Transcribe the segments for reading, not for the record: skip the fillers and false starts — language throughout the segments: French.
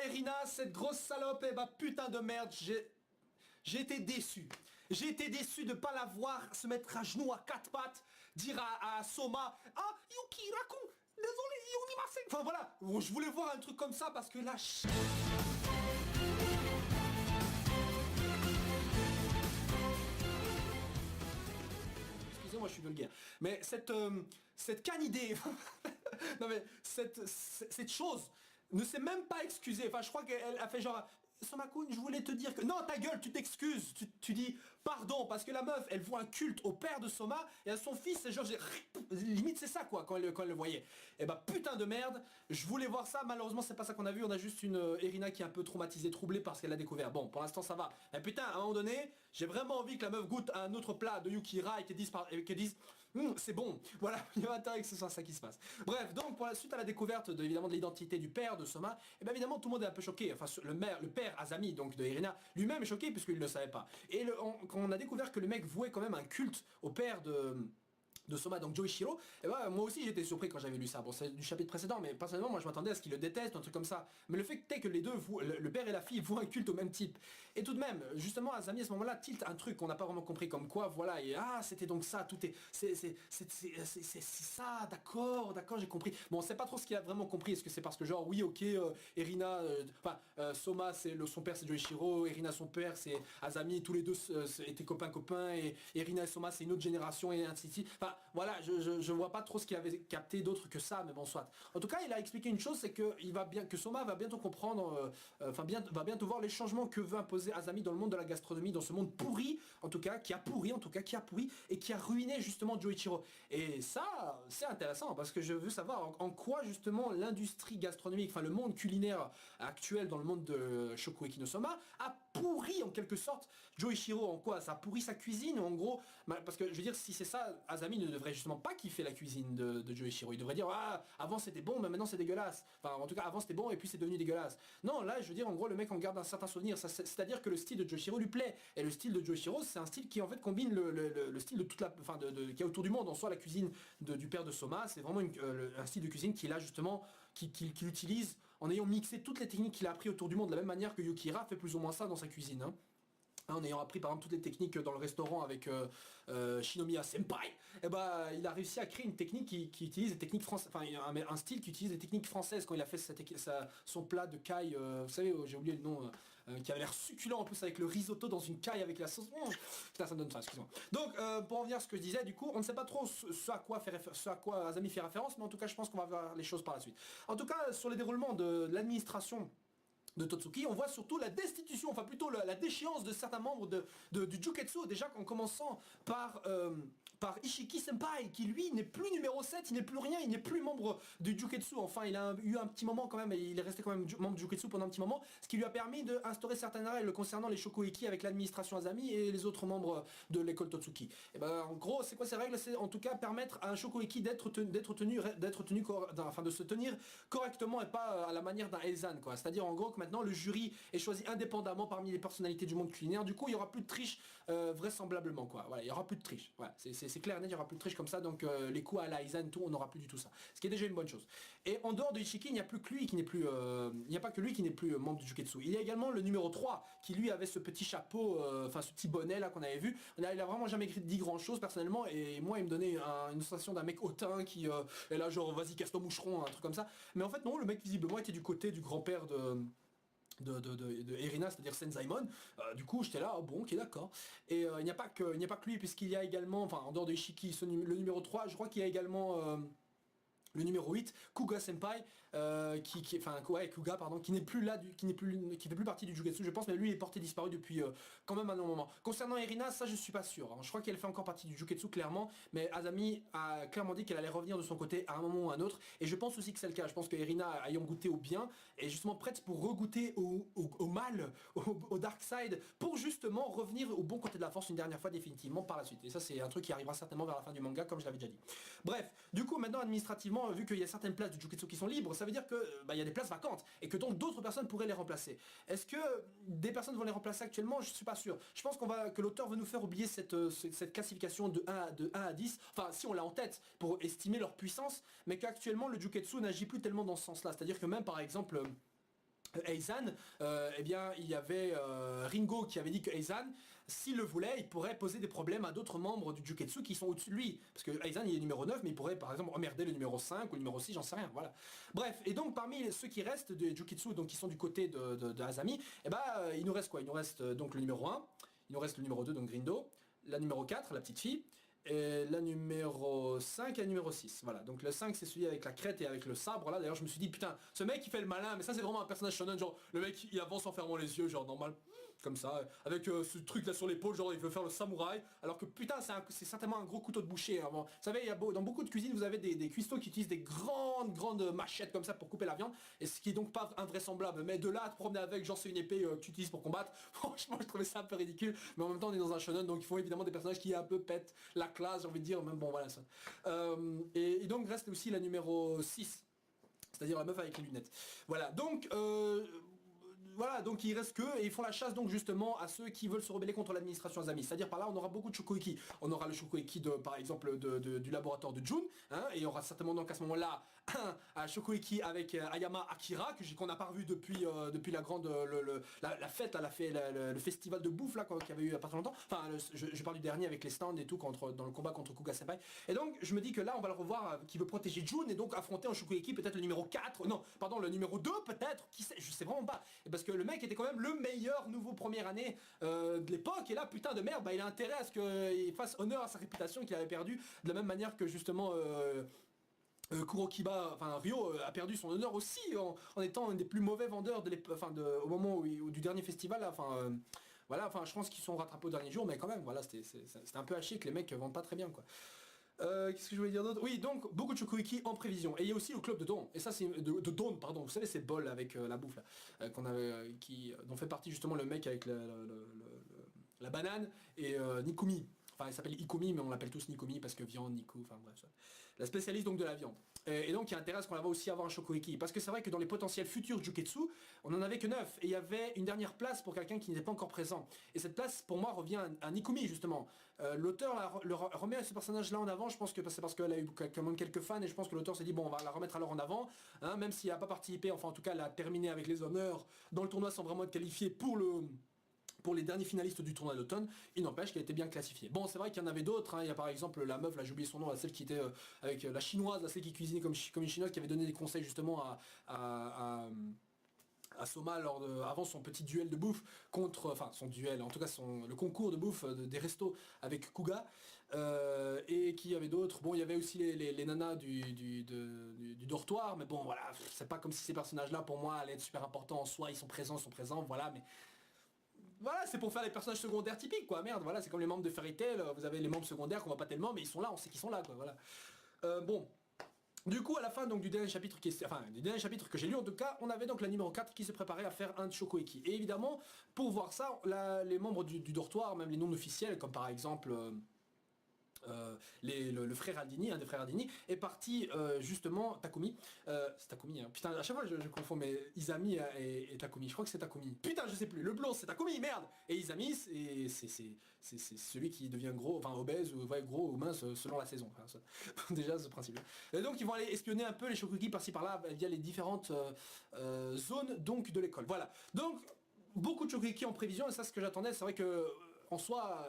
Erina, cette grosse salope, eh bah putain de merde, j'ai été déçu. J'ai été déçu de pas la voir se mettre à genoux à quatre pattes, dire à Soma, ah Yuki Raku, désolé, Yonimasen. Enfin voilà, je voulais voir un truc comme ça parce que là... Excusez-moi, je suis vulgaire. Mais cette canidée, non mais cette chose ne s'est même pas excusée. Enfin, je crois qu'elle a fait genre... Soma-kun, je voulais te dire que... Non, ta gueule, tu t'excuses. Tu dis pardon, parce que la meuf, elle voit un culte au père de Soma, et à son fils, c'est genre... Limite, c'est ça, quoi, quand elle le voyait. Et bah, putain de merde, je voulais voir ça, malheureusement, c'est pas ça qu'on a vu. On a juste une Erina qui est un peu traumatisée, troublée parce qu'elle a découvert. Bon, pour l'instant, ça va. Mais putain, à un moment donné, j'ai vraiment envie que la meuf goûte un autre plat de Yukira et qu'elle dise... c'est bon. Voilà, il y a intérêt que ce soit ça qui se passe. Bref, donc, pour la suite à la découverte, évidemment, de l'identité du père de Soma, et bien évidemment, tout le monde est un peu choqué. Enfin, le père Azami, donc de Erina, lui-même est choqué puisqu'il ne le savait pas. Et quand on a découvert que le mec vouait quand même un culte au père de Soma, donc Joichiro, et bah moi aussi j'étais surpris quand j'avais lu ça. Bon, c'est du chapitre précédent, mais personnellement moi je m'attendais à ce qu'il le déteste, un truc comme ça. Mais le fait que les deux, le père et la fille, vouent un culte au même type. Et tout de même, justement Azami à ce moment-là tilte un truc qu'on n'a pas vraiment compris, comme quoi voilà, et c'était donc ça, tout est... C'est ça, d'accord, j'ai compris. Bon, on sait pas trop ce qu'il a vraiment compris, est-ce que c'est parce que genre, oui, ok, Erina, Soma, son père c'est Joichiro, Erina son père c'est Azami, tous les deux étaient copains, et Erina et Soma c'est une autre génération, et ainsi de suite. Enfin, voilà, je vois pas trop ce qu'il avait capté d'autre que ça, mais bon, soit. En tout cas, il a expliqué une chose, c'est que Soma va bientôt comprendre, va bientôt voir les changements que veut imposer Azami dans le monde de la gastronomie, dans ce monde pourri, en tout cas, qui a pourri, et qui a ruiné justement Joichiro. Et ça, c'est intéressant, parce que je veux savoir en quoi justement l'industrie gastronomique, enfin le monde culinaire actuel dans le monde de Shokugeki no Soma, a pourri en quelque sorte Joichiro. En quoi ça a pourri sa cuisine, en gros, parce que je veux dire, si c'est ça, Azami ne devrait justement pas kiffer la cuisine de Joichiro. Il devrait dire, ah, avant c'était bon, mais maintenant c'est dégueulasse. Enfin, en tout cas, avant c'était bon et puis c'est devenu dégueulasse. Non, là, je veux dire, en gros, le mec en garde un certain souvenir. C'est-à-dire que le style de Joichiro lui plaît. Et le style de Joichiro, c'est un style qui en fait combine le style de toute la... Enfin, qu'il y a autour du monde. En soi, la cuisine du père de Soma, c'est vraiment un style de cuisine qu'il a justement, qu'il utilise en ayant mixé toutes les techniques qu'il a appris autour du monde, de la même manière que Yukira fait plus ou moins ça dans sa cuisine. Hein. En ayant appris par exemple toutes les techniques dans le restaurant avec Shinomiya Senpai, et bah il a réussi à créer une technique qui utilise des techniques françaises, enfin un style qui utilise des techniques françaises quand il a fait son plat de caille, vous savez, j'ai oublié le nom, qui avait l'air succulent en plus avec le risotto dans une caille avec la sauce. Putain, ça me donne ça, excuse-moi. Donc pour en venir à ce que je disais, du coup, on ne sait pas trop ce à quoi Azami fait référence, mais en tout cas je pense qu'on va voir les choses par la suite. En tout cas, sur les déroulements de l'administration de Totsuki, on voit surtout la destitution, enfin plutôt la déchéance de certains membres du Juketsu, déjà en commençant par Ishiki Senpai, qui lui n'est plus numéro 7, il n'est plus rien, il n'est plus membre du Juketsu. Enfin, il a eu un petit moment quand même, et il est resté quand même membre du Juketsu pendant un petit moment, ce qui lui a permis d'instaurer certaines règles concernant les Shokugeki avec l'administration Azami et les autres membres de l'école Totsuki. Et ben en gros, c'est quoi ces règles? C'est en tout cas permettre à un Shokugeki de se tenir correctement et pas à la manière d'un Eizan, quoi. C'est-à-dire en gros que maintenant le jury est choisi indépendamment parmi les personnalités du monde culinaire. Du coup, il y aura plus de triche vraisemblablement, quoi. Voilà, il y aura plus de triche. Voilà, c'est clair et net, il y aura plus de triche comme ça. Donc les coups à la Eizan, tout, on n'aura plus du tout ça. Ce qui est déjà une bonne chose. Et en dehors de Ishiki, il n'y a plus que lui qui n'est plus, il n'y a pas que lui qui n'est plus membre du Juketsu. Il y a également le numéro 3 qui lui avait ce petit chapeau, enfin ce petit bonnet là qu'on avait vu. Il a vraiment jamais dit grand chose personnellement, et moi il me donnait une sensation d'un mec hautain qui est là genre vas-y casse ton moucheron, un truc comme ça. Mais en fait non, le mec visiblement était du côté du grand-père de Erina, c'est-à-dire Senzaimon. Du coup j'étais là, oh, bon ok d'accord. Et il n'y a pas que lui, puisqu'il y a également, enfin en dehors de Ishiki, le numéro 3, je crois qu'il y a également le numéro 8, Kuga Senpai, Kuga pardon, qui n'est plus là, qui fait plus partie du Juketsu, je pense, mais lui est porté disparu depuis quand même un long moment. Concernant Erina, ça je suis pas sûr, hein. Je crois qu'elle fait encore partie du Juketsu clairement, mais Azami a clairement dit qu'elle allait revenir de son côté à un moment ou à un autre, et je pense aussi que c'est le cas. Je pense que Erina, ayant goûté au bien, est justement prête pour regoûter au mal, au dark side, pour justement revenir au bon côté de la force une dernière fois définitivement par la suite. Et ça c'est un truc qui arrivera certainement vers la fin du manga, comme je l'avais déjà dit. Bref, du coup maintenant administrativement, vu qu'il y a certaines places du Juketsu qui sont libres, ça veut dire que il y a des places vacantes et que donc d'autres personnes pourraient les remplacer. Est-ce que des personnes vont les remplacer actuellement? Je suis pas sûr. Je pense que l'auteur veut nous faire oublier cette classification de 1 à 10, enfin si on l'a en tête pour estimer leur puissance, mais qu'actuellement le Juketsu n'agit plus tellement dans ce sens-là. C'est-à-dire que même par exemple Eizan, eh bien il y avait Ringo qui avait dit que Eizan, s'il le voulait, il pourrait poser des problèmes à d'autres membres du Juketsu qui sont au-dessus de lui. Parce que Eizan il est numéro 9, mais il pourrait par exemple emmerder le numéro 5 ou le numéro 6, j'en sais rien, voilà. Bref, et donc parmi ceux qui restent de Juketsu, donc qui sont du côté de Azami, eh ben il nous reste quoi? Il nous reste donc le numéro 1, il nous reste le numéro 2, donc Grindo, la numéro 4, la petite fille, et la numéro 5 et la numéro 6. Voilà, donc le 5 c'est celui avec la crête et avec le sabre là. D'ailleurs je me suis dit putain, ce mec il fait le malin, mais ça c'est vraiment un personnage shonen, genre le mec il avance en fermant les yeux, genre normal, comme ça, avec ce truc là sur l'épaule, genre il veut faire le samouraï, alors que putain c'est certainement un gros couteau de boucher. Hein. Bon, vous savez, dans beaucoup de cuisines vous avez des cuistots qui utilisent des grandes machettes comme ça pour couper la viande, et ce qui est donc pas invraisemblable, mais de là à te promener avec, genre c'est une épée que tu utilises pour combattre, franchement je trouvais ça un peu ridicule, mais en même temps on est dans un shonen, donc il faut évidemment des personnages qui un peu pètent la classe, j'ai envie de dire, même bon voilà ça. Et donc reste aussi la numéro 6, c'est-à-dire la meuf avec les lunettes. Voilà, donc voilà, donc il reste que, et ils font la chasse donc justement à ceux qui veulent se rebeller contre l'administration Azami. C'est-à-dire par là on aura beaucoup de Shokueki. On aura le Shokueki par exemple du laboratoire de Jun, hein, et il y aura certainement donc à ce moment-là un Shokueki avec Ayama Akira, qu'on n'a pas revu depuis la grande la fête, là, le festival de bouffe là qu'il y avait eu il y a pas très longtemps. Enfin je parle du dernier avec les stands et tout dans le combat contre Kuga Senpai. Et donc je me dis que là on va le revoir qui veut protéger Jun et donc affronter un Shokueki, peut-être le numéro 4, non, pardon, le numéro 2 peut-être, qui sait, je sais vraiment pas. Et parce que le mec était quand même le meilleur nouveau première année de l'époque, et là putain de merde, bah, il a intérêt à ce qu'il fasse honneur à sa réputation qu'il avait perdue, de la même manière que justement Kurokiba, enfin Ryo a perdu son honneur aussi en étant un des plus mauvais vendeurs au moment du dernier festival, là, voilà, enfin je pense qu'ils sont rattrapés au dernier jour, mais quand même voilà, c'était un peu haché que les mecs vendent pas très bien quoi. Qu'est-ce que je voulais dire d'autre? Oui, donc beaucoup de Shokueki en prévision. Et il y a aussi le club de Dawn. Et ça c'est de Dawn, pardon. Vous savez ces bols avec la bouffe là, qu'on avait, dont fait partie justement le mec avec la banane et Nikumi. Enfin, il s'appelle Ikumi, mais on l'appelle tous Nikumi parce que viande, Niku, enfin bref. Ça. La spécialiste donc de la viande. Et donc il y a intérêt à ce qu'on la voit aussi avoir un Shokueki. Parce que c'est vrai que dans les potentiels futurs Juketsu, on en avait que 9. Et il y avait une dernière place pour quelqu'un qui n'était pas encore présent. Et cette place, pour moi, revient à Nikumi, justement. L'auteur remet ce personnage-là en avant, je pense que c'est parce qu'elle a eu quand même quelques fans, et je pense que l'auteur s'est dit, bon, on va la remettre alors en avant. Hein, même s'il n'a pas participé, enfin en tout cas, elle a terminé avec les honneurs dans le tournoi sans vraiment être qualifié pour les derniers finalistes du tournoi d'automne, il n'empêche qu'elle était bien classifiée. Bon, c'est vrai qu'il y en avait d'autres, hein. Il y a par exemple la meuf, là j'ai oublié son nom, celle qui était avec la chinoise, celle qui cuisinait comme une chinoise, qui avait donné des conseils justement à Soma avant son petit duel de bouffe contre, enfin son duel, en tout cas le concours de bouffe des restos avec Kuga, et qui y avait d'autres. Bon, il y avait aussi les nanas du dortoir, mais bon voilà, c'est pas comme si ces personnages là pour moi allaient être super importants en soi, ils sont présents, voilà, mais voilà, c'est pour faire les personnages secondaires typiques quoi, merde, voilà, c'est comme les membres de Fairy Tail, vous avez les membres secondaires qu'on voit pas tellement, mais ils sont là, on sait qu'ils sont là quoi, voilà. Bon. Du coup, à la fin donc, du dernier chapitre que j'ai lu, en tout cas, on avait donc la numéro 4 qui se préparait à faire un Shokueki. Et évidemment, pour voir ça, les membres du dortoir, même les non officiels, comme par exemple le frère Aldini, un des frères Aldini, est parti justement, Takumi, c'est Takumi, hein. Putain, à chaque fois je confonds, mais Izami et Takumi, je crois que c'est Takumi, putain je sais plus, le blond c'est Takumi, merde, et Izami c'est celui qui devient gros, enfin obèse, ou ouais, gros ou mince selon la saison, enfin, ça, déjà ce principe. Et donc ils vont aller espionner un peu les Shokueki par-ci par-là via les différentes zones donc de l'école, voilà, donc beaucoup de Shokueki en prévision, et ça ce que j'attendais, c'est vrai que en soi...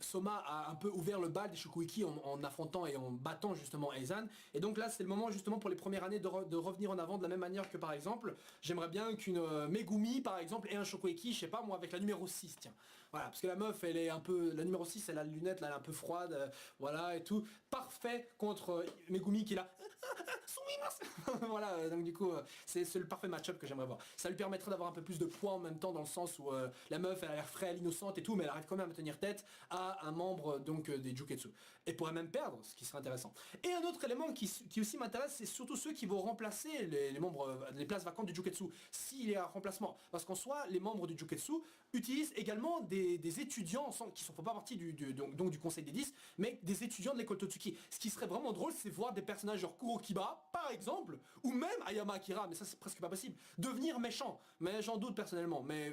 Soma a un peu ouvert le bal des Shokueki en affrontant et en battant justement Eizan. Et donc là c'est le moment justement pour les premières années de revenir en avant de la même manière que par exemple, j'aimerais bien qu'une Megumi par exemple ait un Shokueki, je sais pas moi, avec la numéro 6, tiens. Voilà, parce que la meuf elle est un peu, la numéro 6 elle a les lunettes, là, elle est un peu froide, voilà et tout. Parfait contre Megumi qui est là. Voilà, donc du coup c'est le parfait match-up que j'aimerais voir. Ça lui permettrait d'avoir un peu plus de poids en même temps dans le sens où la meuf elle a l'air frêle, innocente et tout, mais elle arrive quand même à tenir tête à un membre donc des Juketsu. Et pourrait même perdre, ce qui serait intéressant. Et un autre élément qui aussi m'intéresse, c'est surtout ceux qui vont remplacer les membres, les places vacantes du Juketsu, s'il y a un remplacement. Parce qu'en soi, les membres du Juketsu utilisent également des étudiants qui ne font pas partie donc du conseil des 10, mais des étudiants de l'école Totsuki. Ce qui serait vraiment drôle, c'est voir des personnages genre Kurokiba, par exemple, ou même Ayama Akira, mais ça c'est presque pas possible, devenir méchant. Mais j'en doute personnellement, mais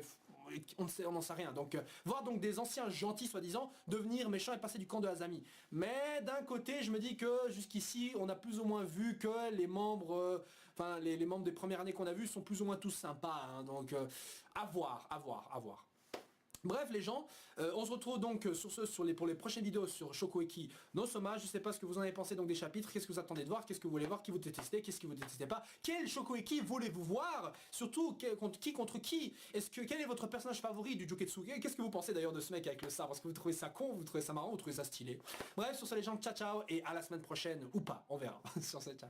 on n'en sait rien. Donc voir donc des anciens gentils soi-disant devenir méchants et passer du camp de Azami. Mais d'un côté je me dis que jusqu'ici on a plus ou moins vu que les membres Enfin, les membres des premières années qu'on a vus sont plus ou moins tous sympas, hein, donc à voir, à voir, à voir. Bref les gens, on se retrouve donc pour les prochaines vidéos sur Shokugeki no Soma. Je sais pas ce que vous en avez pensé donc des chapitres, qu'est-ce que vous attendez de voir, qu'est-ce que vous voulez voir, qui vous détestez, qu'est-ce que vous détestez pas, quel Shokugeki voulez-vous voir, surtout contre qui, quel est votre personnage favori du Juketsu, qu'est-ce que vous pensez d'ailleurs de ce mec avec le sabre, est-ce que vous trouvez ça con, vous trouvez ça marrant, vous trouvez ça stylé. Bref sur ça les gens, ciao ciao et à la semaine prochaine ou pas, on verra sur cette ciao.